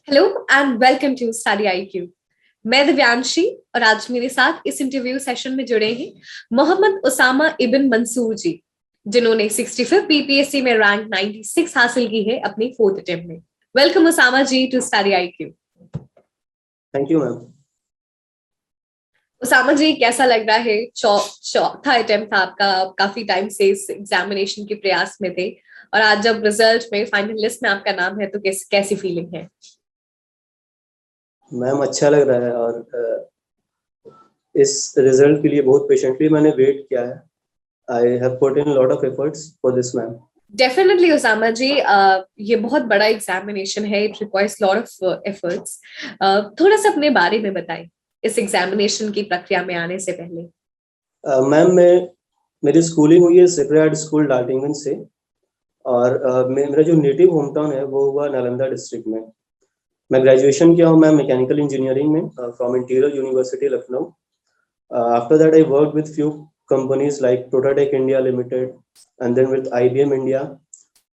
Hello and welcome to study IQ. मैं दिव्यांशी और आज मेरे साथ इस इंटरव्यू सेशन में जुड़े हैं मोहम्मद उसामा इब्न मंसूर जी, जिन्होंने 65 बीपीएससी में रैंक 96 हासिल की है अपनी फोर्थ अटेम्प्ट में। Welcome Usama ji to study IQ. Thank you ma'am. Usama ji, कैसा लग रहा है? चौथा अटेम्प्ट था आपका, काफी टाइम से इस एग्जामिनेशन के प्रयास में थे और आज जब रिजल्ट में फाइनल लिस्ट में आपका नाम है तो कैसी फीलिंग है? मैम अच्छा लग रहा है और इस रिजल्ट के लिए बहुत पेशेंटली मैंने वेट किया है। I have put in lot of efforts for this ma'am. Definitely Usama ji, ये बहुत बड़ा एग्जामिनेशन है, it requires lot of efforts. थोड़ा सा अपने बारे में बताएं इस एग्जामिनेशन की प्रक्रिया में आने से पहले। मैम मेरी स्कूलिंग हुई है सेक्रेड स्कूल डाल्टनगंज से और मेरा जो नेटिव होम टाउन है वो हुआ नालंदा डिस्ट्रिक्ट में। मैं ग्रेजुएशन किया हूँ मैम मैकेनिकल इंजीनियरिंग में from interior university Lucknow. After that I work with few companies like Totatech India limited and then with IBM India.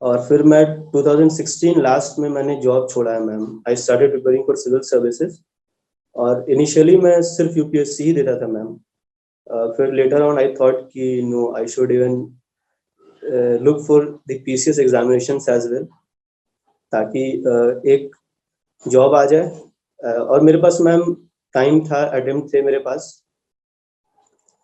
और फिर मैं 2016 लास्ट में मैंने जॉब छोड़ा है ma'am. I started preparing for civil services और initially मैं सिर्फ यूपीएससी ही देता था मैम। फिर लेटर ऑन आई थॉट कि no I should even look for the PCS examinations as well, ताकि एक जॉब आ जाए। और मेरे पास मैम टाइम था, अटेम्प्ट थे मेरे पास।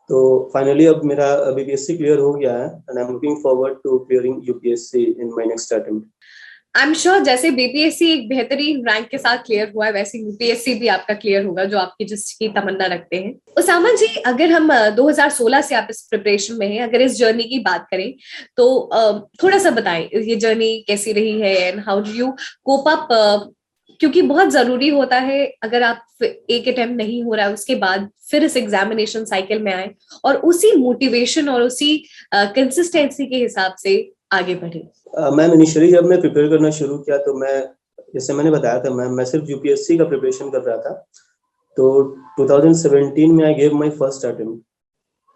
तो फाइनली अब मेरा बीपीएससी क्लियर हो गया है and I am looking forward to clearing UPSC in my next attempt. I am sure जैसे बीपीएससी एक बेहतरीन रैंक के साथ क्लियर हुआ है, वैसे यूपीएससी भी आपका क्लियर होगा, जो आपकी जिसकी तमन्ना रखते हैं। उसामा जी, अगर हम 2016 से आप इस प्रिपरेशन में हैं, अगर इस जर्नी की बात करें तो थोड़ा सा बताएं ये जर्नी कैसी रही है and how do you cope up, क्योंकि बहुत जरूरी होता है अगर आप एक अटेम्प्ट नहीं हो रहा है उसके बाद फिर इस एग्जामिनेशन साइकिल में आए और उसी मोटिवेशन और उसी कंसिस्टेंसी के हिसाब से आगे बढ़े। मैम इनिशियली जब मैं प्रिपेयर करना शुरू किया तो जैसे मैंने बताया था मैम, मैं सिर्फ यूपीएससी का प्रिपरेशन कर रहा था। तो 2017 में I gave my first attempt,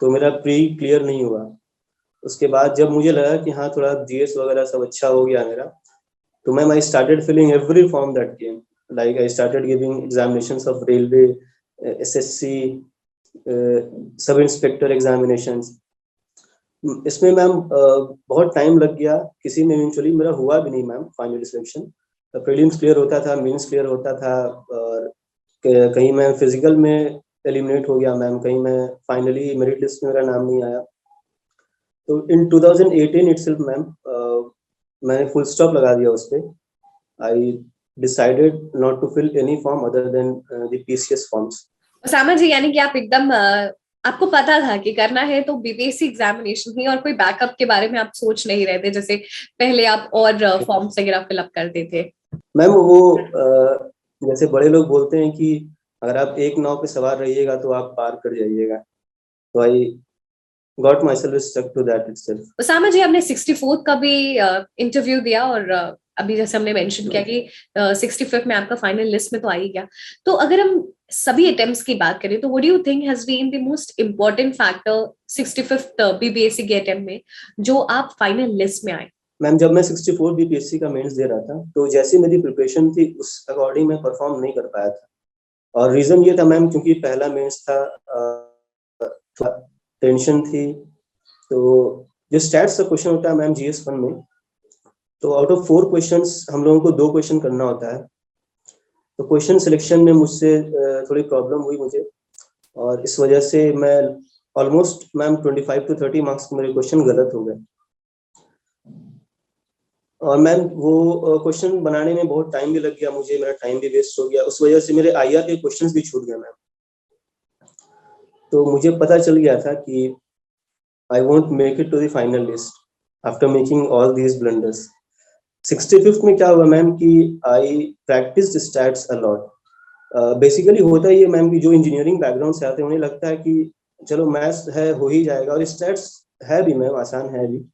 तो मेरा प्री क्लियर नहीं हुआ। उसके बाद जब मुझे लगा कि हाँ थोड़ा जीएस वगैरह सब अच्छा हो गया मेरा, तो ma'am I started filling every form that came. Like I started giving examinations of railway, SSC, sub inspector examinations. इसमें मैम बहुत टाइम लग गया, किसी में इवेंचुअली मेरा हुआ भी नहीं ma'am final selection. Prelims clear होता था, मेंस क्लियर होता था और कहीं मैं फिजिकल में एलिमिनेट हो गया मैम, कहीं मैं फाइनली मेरिट लिस्ट में मेरा नाम नहीं आया। तो इन 2018 इटसेल्फ मैम मैंने फुल स्टॉप लगा दिया उस पर। I decided not to fill any form other than the PCS forms. Usama ji, यानी कि आप एकदम आपको पता था कि करना है तो बीपीएससी एग्जामिनेशन ही, और कोई बैकअप के बारे में आप सोच नहीं रहे थे जैसे पहले आप और फॉर्म्स वगैरह फिलअप करते थे। मैम वो जैसे बड़े लोग बोलते हैं कि अगर आप एक नाव पे सवार रहिएगा तो आप पार कर जाइएगा, तो I got myself stuck to that itself. Usama ji, आपने 64 का भी इंटरव्यू दिया और अभी जैसे हमने मेंशन किया कि 65 में आपका फाइनल लिस्ट में तो आ ही गया। तो अगर हम सभी अटेम्प्ट्स की बात करें तो what do you think has been the most important factor 65th BPSC के अटेम्प्ट में जो आप फाइनल लिस्ट में आए? मैम जब मैं 64 बीपीएससी का मेंस दे रहा था तो जैसी मेरी प्रिपरेशन थी उस अकॉर्डिंग मैं परफॉर्म नहीं कर पाया था। और रीजन ये था मैम, क्योंकि पहला मेंस था, टेंशन थी। तो जो स्टैट्स का क्वेश्चन होता है मैम GS1 में, तो आउट ऑफ 4 क्वेश्चंस हम लोगों को 2 क्वेश्चन करना होता है। तो क्वेश्चन सिलेक्शन में मुझसे थोड़ी प्रॉब्लम हुई मुझे, और इस वजह से मैं ऑलमोस्ट मैम 25 to 30 मार्क्स मेरे क्वेश्चन गलत हो गए। और मैम वो क्वेश्चन बनाने में बहुत टाइम भी लग गया मुझे, मेरा टाइम भी वेस्ट हो गया, उस वजह से मेरे IR के क्वेश्चंस भी छूट गए मैम। तो मुझे पता चल गया था कि I won't make it to the final list after making all these blunders. 65th में क्या हुआ मैम कि I practice stats a lot. Basically होता ही है मैम कि जो इंजीनियरिंग बैकग्राउंड से आते हैं उन्हें लगता है कि चलो मैथ्स है हो ही जाएगा, और स्टैट्स है भी मैम, आसान है भी,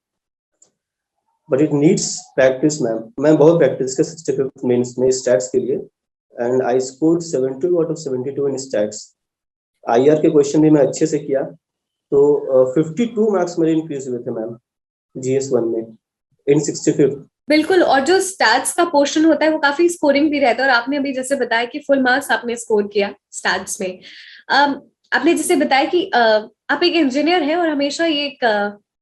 but it needs practice ma'am. मैं बहुत प्रैक्टिस किया 65th मेंस में स्टैट्स के लिए and I scored 72 out of 72 in stats. IR के क्वेश्चन भी मैं अच्छे से किया, तो 52 मार्क्स मेरे इंक्रीज हुए थे मैम GS1 में इन 65th। बिल्कुल, और जो स्टैट्स का पोर्शन होता है वो काफी स्कोरिंग भी रहता है, और आपने अभी जैसे बताया कि फुल मार्क्स आपने स्कोर किया स्टैट्स में। आपने जैसे बताया कि आप एक इंजीनियर हैं, और हमेशा ये एक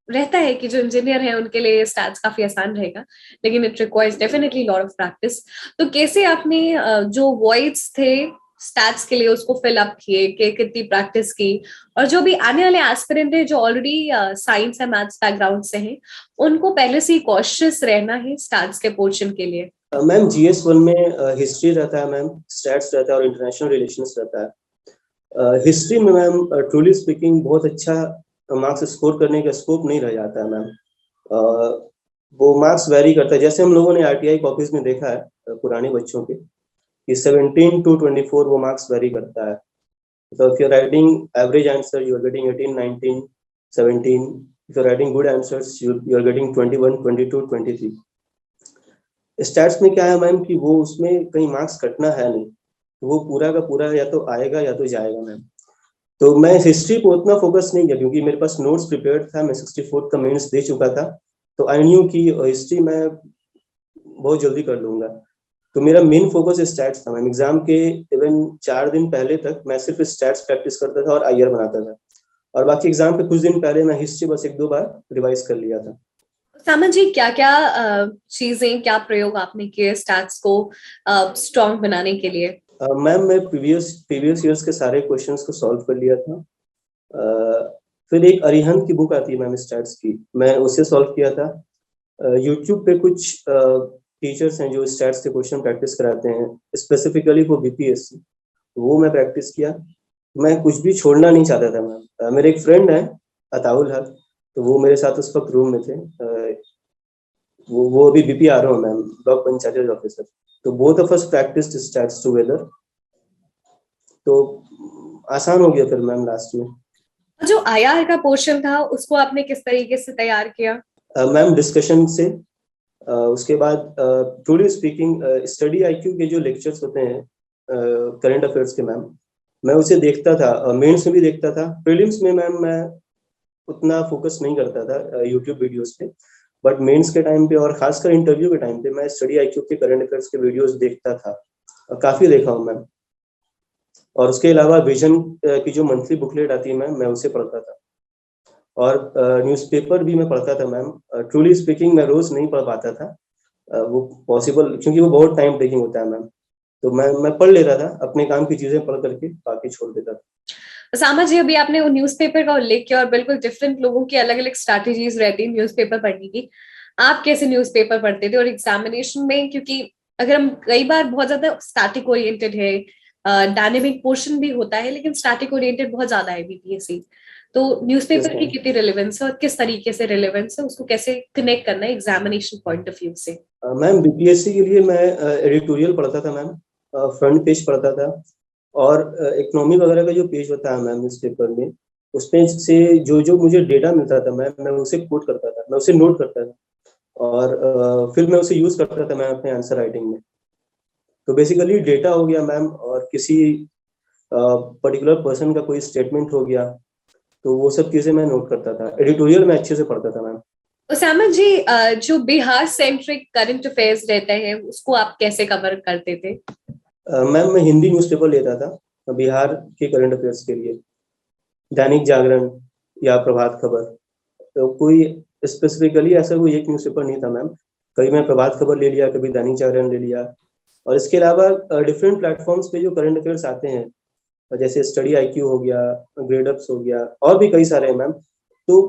रहता है कि जो इंजीनियर है उनके लिए स्टैट्स काफी आसान रहेगा, लेकिन it requires definitely lot of practice. तो कैसे आपने जो वॉइड्स थे स्टैट्स के लिए उसको फिल अप किए, कि कितनी प्रैक्टिस की, और जो भी आने वाले एस्पिरेंट है जो ऑलरेडी साइंस या मैथ्स बैकग्राउंड से हैं, उनको पहले से ही कॉशियस रहना है स्टैट्स के पोर्शन के लिए? मैम GS1 में हिस्ट्री रहता है मैम, स्टैट्स रहता है और इंटरनेशनल रिलेशंस रहता है। हिस्ट्री में मैम ट्रूली स्पीकिंग बहुत अच्छा मार्क्स स्कोर करने का स्कोप नहीं रह जाता है मैम। वो मार्क्स वेरी करता है, जैसे हम लोगों ने RTI कॉपीज में देखा है पुराने बच्चों के कि 17 to 24 वो मार्क्स वेरी करता है। So if you're writing average answer, you're getting 18, 19, 17. If you're writing good answers, you're getting 21, 22, 23. Stats में क्या है मैम कि वो उसमें कहीं मार्क्स कटना है नहीं, वो पूरा का पूरा या तो आएगा या तो जाएगा मैम। तो मैं हिस्ट्री को उतना फोकस नहीं किया क्योंकि मेरे पास नोट्स प्रिपेयर्ड था, मैं 64 का मेंस दे चुका था, तो आई न्यू कि हिस्ट्री मैं बहुत जल्दी कर लूंगा। तो मेरा मेन फोकस स्टैट्स था मैम। एग्जाम के इवन 4 दिन पहले तक मैं सिर्फ स्टैट्स प्रैक्टिस करता था और IR बनाता था, और बाकी एग्जाम के कुछ दिन पहले मैं हिस्ट्री बस 1-2 बार रिवाइज कर लिया था। सामन जी, क्या क्या चीजें, क्या प्रयोग आपने किए स्टैट्स को स्ट्रॉन्ग बनाने के लिए? मैम मैं प्रीवियस ईयर्स के सारे क्वेश्चंस को सॉल्व कर लिया था। फिर एक अरिहंत की बुक आती है मैम स्टैट्स की, मैं उसे सॉल्व किया था। यूट्यूब पे कुछ टीचर्स हैं जो स्टैट्स के क्वेश्चन प्रैक्टिस कराते हैं स्पेसिफिकली फॉर BPSC, वो मैं प्रैक्टिस किया। मैं कुछ भी छोड़ना नहीं चाहता था मैम। मेरे एक फ्रेंड है अताउल हक, तो वो मेरे साथ उस वक्त रूम में थे। वो अभी BPRO है मैम, ब्लॉक पंचायत ऑफिसर। तो both of us practised stats together, तो आसान हो गया फिर मैम लास्ट में। जो IR का पोर्शन था उसको आपने किस तरीके से तैयार किया? मैम डिस्कशन से। उसके बाद ट्रूली स्पीकिंग स्टडी IQ के जो लेक्चर्स होते हैं करंट अफेयर्स के मैम, मैं उसे देखता था, मेंस में भी देखता था। प्रीलिम्स में मैम मैं उतना फोकस नहीं करता था यूट्यूब वीडियोस पे, बट मेंस के टाइम पे और खासकर इंटरव्यू के टाइम पे मैं स्टडी IQ के करंट अफेयर्स के वीडियोस देखता था, काफी देखा हूँ मैम। और उसके अलावा विजन की जो मंथली बुकलेट आती है मैम, मैं उसे पढ़ता था, और न्यूज़पेपर भी मैं पढ़ता था मैम। ट्रूली स्पीकिंग मैं रोज नहीं पढ़ पाता था, वो पॉसिबल क्योंकि वो बहुत टाइम टेकिंग होता है मैम। तो मैं पढ़ लेता था, अपने काम की चीजें पढ़ करके बाकी छोड़ देता था। सामा जी, अभी आपने वो न्यूज़पेपर का उल्लेख किया, और बिल्कुल डिफरेंट लोगों की अलग अलग स्ट्रैटेजीज रहती है न्यूज़पेपर पढ़ने की। आप कैसे न्यूज़पेपर पढ़ते थे? और एग्जामिनेशन में, क्योंकि अगर हम कई बार बहुत ज्यादा स्टैटिक ओरिएंटेड है, डायनेमिक पोर्शन भी होता है, लेकिन स्टैटिक ओरिएंटेड बहुत ज्यादा है BPSC, तो न्यूज़पेपर की कितनी रिलेवेंस है और किस तरीके से रिलेवेंस है, उसको कैसे कनेक्ट करना है एग्जामिनेशन पॉइंट ऑफ व्यू से? मैम BPSC के लिए मैं एडिटोरियल पढ़ता था मैम, फ्रंट पेज पढ़ता था, और इकोनॉमी वगैरह का जो पेज होता है मैम न्यूज़पेपर में, उसमें से जो जो मुझे डेटा मिलता था मैम, मैं उसे कोट करता था, मैं उसे नोट करता था, और फिर मैं उसे यूज करता था मैम अपने आंसर राइटिंग में। तो बेसिकली डेटा हो गया मैम, और किसी पर्टिकुलर पर्सन का कोई स्टेटमेंट हो गया, तो वो सब चीजें मैं नोट करता था। एडिटोरियल में अच्छे से पढ़ता था मैम। उसामा जी, जो बिहार सेंट्रिक करंट अफेयर्स रहते हैं उसको आप कैसे कवर करते थे? मैम मैं हिंदी न्यूज़पेपर लेता था बिहार के करंट अफेयर्स के लिए, दैनिक जागरण या प्रभात खबर। तो कोई स्पेसिफिकली ऐसा कोई एक न्यूज़पेपर नहीं था मैम, कभी मैं प्रभात खबर ले लिया, कभी दैनिक जागरण ले लिया। और इसके अलावा डिफरेंट प्लेटफॉर्म्स पे जो करंट अफेयर्स आते हैं, जैसे स्टडी IQ हो गया, ग्रेडअप्स हो गया, और भी कई सारे हैं मैम। तो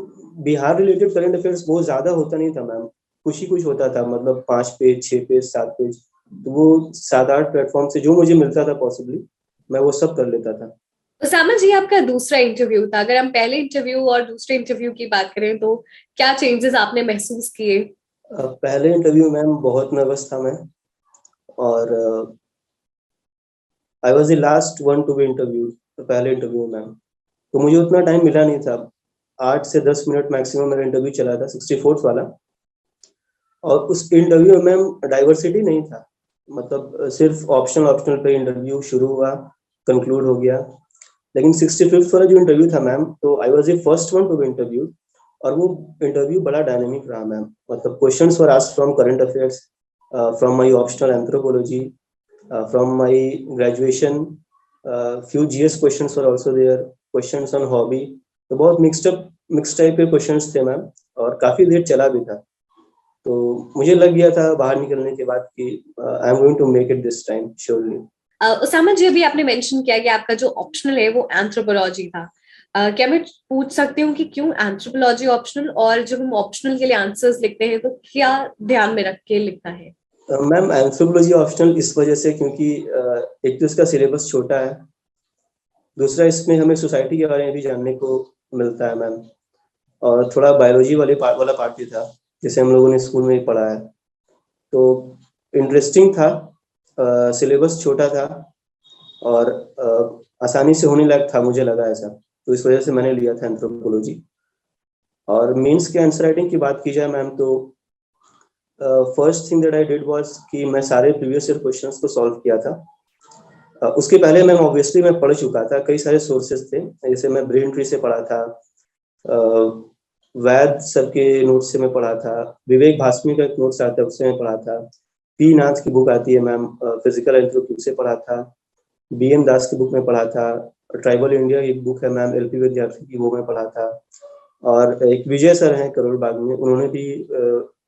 बिहार रिलेटेड करंट अफेयर्स बहुत ज्यादा होता नहीं था मैम, कुछ ही कुछ होता था, मतलब 5 पेज, 6 पेज, 7 पेज। तो वो 7-8 प्लेटफॉर्म से जो मुझे मिलता था पॉसिबली, मैं वो सब कर लेता था। उसामा जी, आपका दूसरा इंटरव्यू था, अगर हम पहले इंटरव्यू और दूसरे इंटरव्यू की बात करें तो क्या चेंजेस आपने महसूस किए? पहले इंटरव्यू मैम बहुत नर्वस था मैं, और I was the last one to be interview. पहले इंटरव्यू मैम, तो मुझे उतना टाइम मिला नहीं था, 8 से 10 मिनट मैक्सिमम मेरा इंटरव्यू चला था, 64th वाला। और उस इंटरव्यू में मैम डाइवर्सिटी नहीं था, मतलब सिर्फ ऑप्शनल पे इंटरव्यू शुरू हुआ, कंक्लूड हो गया। लेकिन 65th वाला जो इंटरव्यू था मैम, तो I was the first one to be interview, और वो इंटरव्यू बड़ा डायनेमिक रहा मैम। मतलब questions were asked from current affairs, from my optional anthropology, from my graduation, few GS questions were also there, questions on hobby. तो बहुत mix type के questions थे ma'am, और काफी देर चला भी था। तो मुझे लग गया था बाहर निकलने के बाद कि I am going to make it this time surely. Usama ji, अभी आपने मेंशन किया कि आपका जो ऑप्शनल है वो एंथ्रोपोलॉजी था। क्या मैं पूछ सकती हूँ कि क्यों एंथ्रोपोलॉजी ऑप्शनल, और जब हम ऑप्शनल के लिए आंसर्स लिखते हैं तो क्या ध्यान में रख के लिखना है? मैम एंथ्रोपोलॉजी ऑप्शनल इस वजह से क्योंकि एक तो इसका सिलेबस छोटा है, दूसरा इसमें हमें सोसाइटी के बारे में भी जानने को मिलता है मैम, और थोड़ा बायोलॉजी वाला पार्ट भी था, जैसे हम लोगों ने स्कूल में ही पढ़ा है। तो इंटरेस्टिंग था, सिलेबस छोटा था, और आसानी से होने लायक था, मुझे लगा ऐसा। तो इस वजह से मैंने लिया था एंथ्रोपोलॉजी। और मेंस के आंसर राइटिंग की बात की जाए मैम, तो first thing that I did was कि मैं सारे प्रीवियस ईयर क्वेश्चंस को सॉल्व किया था। उसके पहले मैं ऑब्वियसली मैं पढ़ चुका था, कई सारे सोर्सेज थे, जैसे मैं ब्रेन ट्री से पढ़ा था, वैद सर के नोट से मैं पढ़ा था, विवेक भास्मी का एक नोट्स आता है उससे मैं पढ़ा था, पी नाथ की बुक आती है मैम, फिजिकल एंथ्रोपी से पढ़ा था, बी एम दास की बुक में पढ़ा था, ट्राइबल इंडिया एक बुक है मैम एलपी विद्यार्थी की, वो मैं पढ़ा था, और एक विजय सर हैं करोल बाग में, उन्होंने भी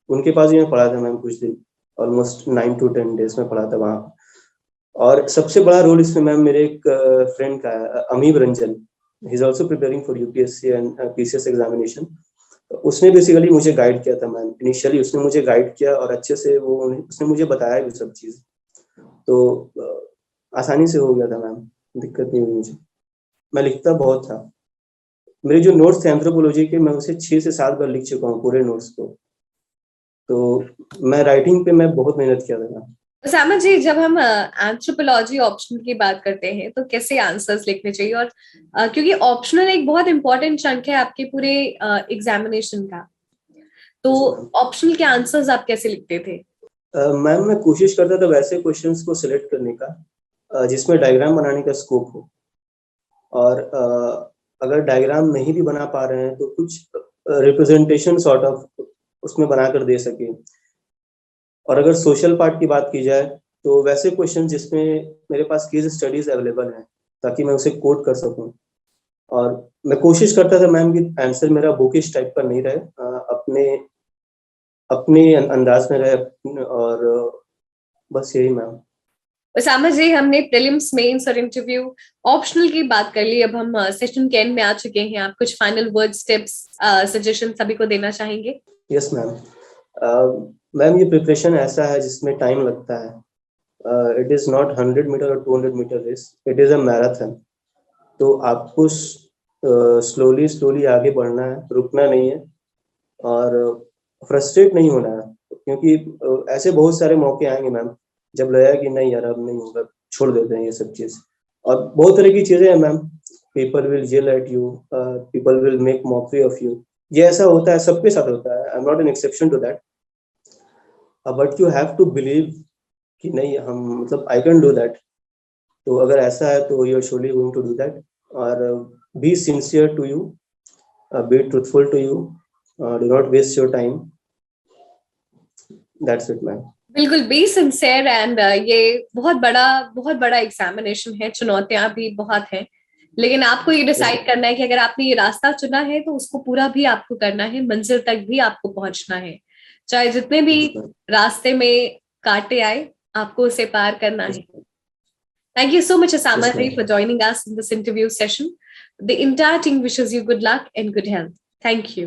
उनके पास भी मैं पढ़ा था मैम कुछ दिन, ऑलमोस्ट 9 to 10 डेज में पढ़ा था वहाँ। और सबसे बड़ा रोल इसमें मैम मेरे एक फ्रेंड का है, Ameeb Ranjan, he is also preparing for UPSC and PCS examination. उसने बेसिकली मुझे गाइड किया था मैम, इनिशियली उसने मुझे गाइड किया, और अच्छे से उसने मुझे बताया भी सब चीज़। तो आसानी से हो गया था मैम, दिक्कत नहीं हुई मुझे। मैं लिखता बहुत था, मेरे जो नोट्स थे एंथ्रोपोलॉजी के, मैं उसे 6 से 7 बार लिख चुका हूँ पूरे नोट्स को। तो मैं राइटिंग पे मैं बहुत मेहनत किया था। उसामा जी, जब हम एंथ्रोपोलॉजी ऑप्शनल की बात करते हैं तो कैसे आंसर्स लिखने चाहिए, और क्योंकि ऑप्शनल एक बहुत इंपॉर्टेंट चंक है आपके पूरे एग्जामिनेशन का, तो ऑप्शनल के आंसर्स आप कैसे लिखते थे? मैम मैं कोशिश करता था वैसे क्वेश्चंस को सिलेक्ट करने का जिसमें डायग्राम बनाने का स्कोप हो, और अगर डायग्राम नहीं भी बना पा रहे हैं तो कुछ रिप्रेजेंटेशन सॉर्ट ऑफ उसमें बनाकर दे सके। और अगर सोशल पार्ट की बात की जाए तो वैसे क्वेश्चन जिसमें मेरे पास केस स्टडीज अवेलेबल हैं, ताकि मैं उसे कोट कर सकूं। और मैं कोशिश करता था मैम कि आंसर मेरा बुकिश टाइप का नहीं रहे, अपने अपने अंदाज में रहे, और बस यही मैम। उसामा जी, हमने प्रीलिम्स, मेंस और इंटरव्यू ऑप्शनल की बात कर ली। अब हम सेशन के एंड में आ चुके हैं। आप कुछ फाइनल वर्ड्स, टिप्स, सजेशन सभी को देना चाहेंगे? Yes ma'am. मैम ये प्रिपरेशन ऐसा है जिसमें टाइम लगता है। इट इज नॉट 100 मीटर और 200 metre race, it is a marathon. तो आपको स्लोली स्लोली आगे बढ़ना है, रुकना नहीं है, और फ्रस्ट्रेट नहीं होना है, क्योंकि ऐसे बहुत सारे मौके आएंगे मैम जब लगेगा कि नहीं यार अब नहीं होगा, छोड़ देते हैं ये सब चीज। और बहुत तरह की चीजें हैं ma'am, people will jeer at you, people will make mockery of you, ये ऐसा होता है, सबके साथ होता है, I am not an exception to that. But you have to believe कि नहीं हम मतलब आई कैन डू दैट। तो अगर ऐसा है तो you are surely going to do that, और be sincere to you, be truthful to you, do not waste your time, that's it ma'am. बिल्कुल, बी सिंसेयर। एंड ये बहुत बड़ा एग्जामिनेशन है, चुनौतियां भी बहुत हैं, लेकिन आपको ये डिसाइड करना है कि अगर आपने ये रास्ता चुना है तो उसको पूरा भी आपको करना है, मंजिल तक भी आपको पहुंचना है, चाहे जितने भी रास्ते में कांटे आए, आपको उसे पार करना है। Thank you so much, Osama Ji, for joining us in this interview session. The entire team wishes you good luck and good health. Thank you.